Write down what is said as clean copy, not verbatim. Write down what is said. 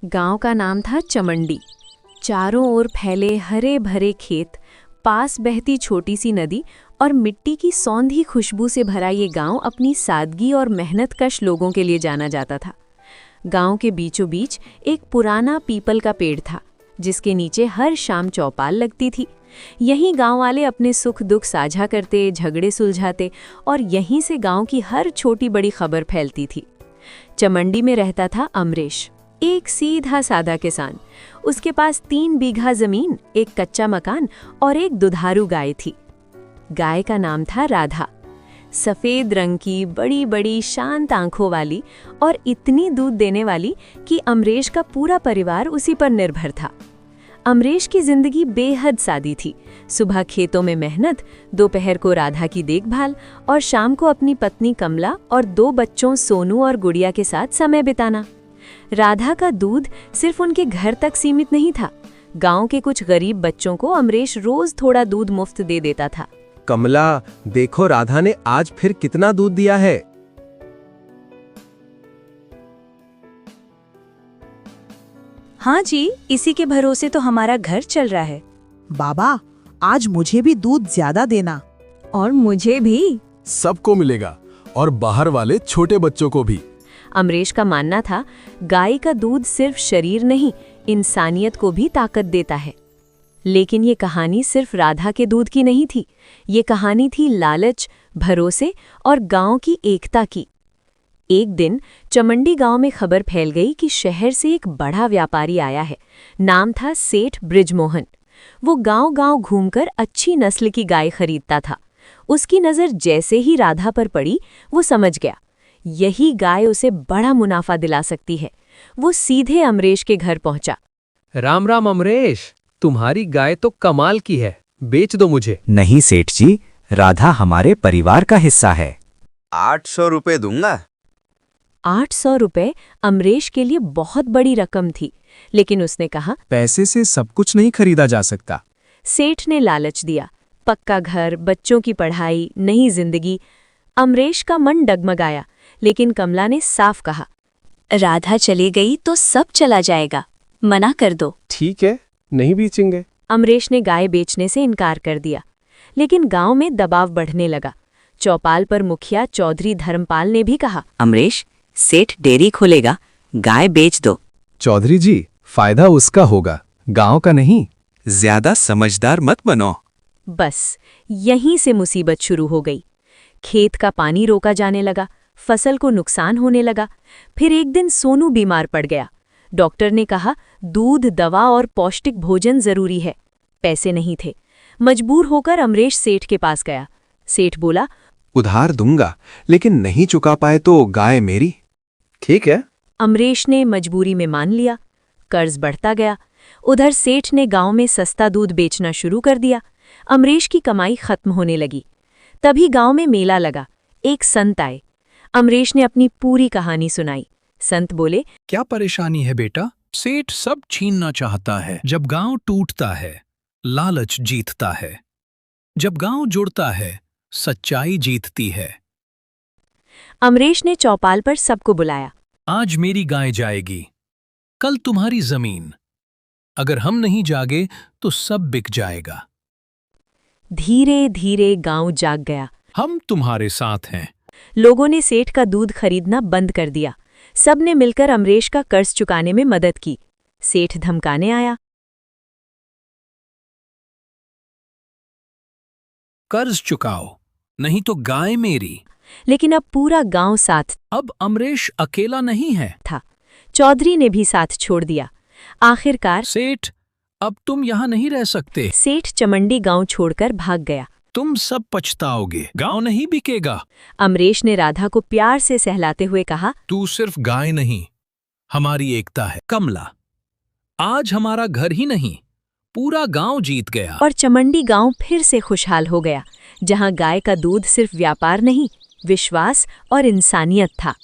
गांव का नाम था चमंडी। चारों ओर फैले हरे भरे खेत, पास बहती छोटी सी नदी और मिट्टी की सौंधी खुशबू से भरा ये गांव अपनी सादगी और मेहनतकश लोगों के लिए जाना जाता था। गांव के बीचों बीच एक पुराना पीपल का पेड़ था, जिसके नीचे हर शाम चौपाल लगती थी। यहीं गांव वाले अपने सुख दुख साझा करते, झगड़े सुलझाते और यहीं से गांव की हर छोटी बड़ी खबर फैलती थी। चमंडी में रहता था अमरेश, एक सीधा साधा किसान। उसके पास 3 बीघा जमीन, एक कच्चा मकान और एक दुधारू गाय थी। गाय का नाम था राधा। सफेद रंग की, बड़ी बड़ी शांत आंखों वाली और इतनी दूध देने वाली कि अमरेश का पूरा परिवार उसी पर निर्भर था। अमरेश की जिंदगी बेहद सादी थी। सुबह खेतों में मेहनत, दोपहर को राधा की देखभाल और शाम को अपनी पत्नी कमला और 2 बच्चों सोनू और गुड़िया के साथ समय बिताना। राधा का दूध सिर्फ उनके घर तक सीमित नहीं था। गांव के कुछ गरीब बच्चों को अमरेश रोज थोड़ा दूध मुफ्त दे देता था। कमला, देखो राधा ने आज फिर कितना दूध दिया है। हाँ जी, इसी के भरोसे तो हमारा घर चल रहा है। बाबा, आज मुझे भी दूध ज्यादा देना। और मुझे भी। सबको मिलेगा, और बाहर वाले छोटे बच्चों को भी। अमरेश का मानना था, गाय का दूध सिर्फ शरीर नहीं, इंसानियत को भी ताकत देता है। लेकिन ये कहानी सिर्फ राधा के दूध की नहीं थी। ये कहानी थी लालच, भरोसे और गांव की एकता की। एक दिन चमंडी गांव में खबर फैल गई कि शहर से एक बड़ा व्यापारी आया है। नाम था सेठ बृजमोहन। वो गांव-गांव घूमकर अच्छी नस्ल की गाय खरीदता था। उसकी नज़र जैसे ही राधा पर पड़ी, वो समझ गया यही गाय उसे बड़ा मुनाफा दिला सकती है। वो सीधे अमरेश के घर पहुंचा। राम राम अमरेश, तुम्हारी गाय तो कमाल की है, बेच दो मुझे। नहीं सेठ जी, राधा हमारे परिवार का हिस्सा है। 800 रुपए दूंगा। 800 रुपए अमरेश के लिए बहुत बड़ी रकम थी, लेकिन उसने कहा, पैसे से सब कुछ नहीं खरीदा जा सकता। सेठ ने लालच दिया। पक्का घर, बच्चों की पढ़ाई, नई जिंदगी। अमरेश का मन डगमगाया, लेकिन कमला ने साफ कहा, राधा चली गई तो सब चला जाएगा, मना कर दो। ठीक है, नहीं बेचेंगे। अमरेश ने गाय बेचने से इनकार कर दिया। लेकिन गांव में दबाव बढ़ने लगा। चौपाल पर मुखिया चौधरी धर्मपाल ने भी कहा, अमरेश, सेठ डेयरी खोलेगा, गाय बेच दो। चौधरी जी, फायदा उसका होगा, गांव का नहीं। ज्यादा समझदार मत बनो। बस यहीं से मुसीबत शुरू हो गई। खेत का पानी रोका जाने लगा, फसल को नुकसान होने लगा। फिर एक दिन सोनू बीमार पड़ गया। डॉक्टर ने कहा, दूध, दवा और पौष्टिक भोजन जरूरी है। पैसे नहीं थे। मजबूर होकर अमरेश सेठ के पास गया। सेठ बोला, उधार दूंगा, लेकिन नहीं चुका पाए तो गाय मेरी। ठीक है। अमरेश ने मजबूरी में मान लिया। कर्ज बढ़ता गया। उधर सेठ ने गांव में सस्ता दूध बेचना शुरू कर दिया। अमरेश की कमाई खत्म होने लगी। तभी गांव में मेला लगा। एक संत आए। अमरेश ने अपनी पूरी कहानी सुनाई। संत बोले, क्या परेशानी है बेटा? सेठ सब छीनना चाहता है। जब गांव टूटता है, लालच जीतता है। जब गांव जुड़ता है, सच्चाई जीतती है। अमरेश ने चौपाल पर सबको बुलाया। आज मेरी गाय जाएगी, कल तुम्हारी जमीन। अगर हम नहीं जागे तो सब बिक जाएगा। धीरे धीरे गांव जाग गया। हम तुम्हारे साथ हैं। लोगों ने सेठ का दूध खरीदना बंद कर दिया। सबने मिलकर अमरेश का कर्ज चुकाने में मदद की। सेठ धमकाने आया, कर्ज चुकाओ, नहीं तो गाय मेरी। लेकिन अब पूरा गांव साथ अब अमरेश अकेला नहीं है। था। चौधरी ने भी साथ छोड़ दिया। आखिरकार सेठ, अब तुम यहाँ नहीं रह सकते। सेठ चमंडी गांव छोड़कर भाग गया। तुम सब पछताओगे, गांव नहीं बिकेगा। अमरेश ने राधा को प्यार से सहलाते हुए कहा, तू सिर्फ गाय नहीं, हमारी एकता है। कमला, आज हमारा घर ही नहीं, पूरा गांव जीत गया। और चमंडी गांव फिर से खुशहाल हो गया, जहां गाय का दूध सिर्फ व्यापार नहीं, विश्वास और इंसानियत था।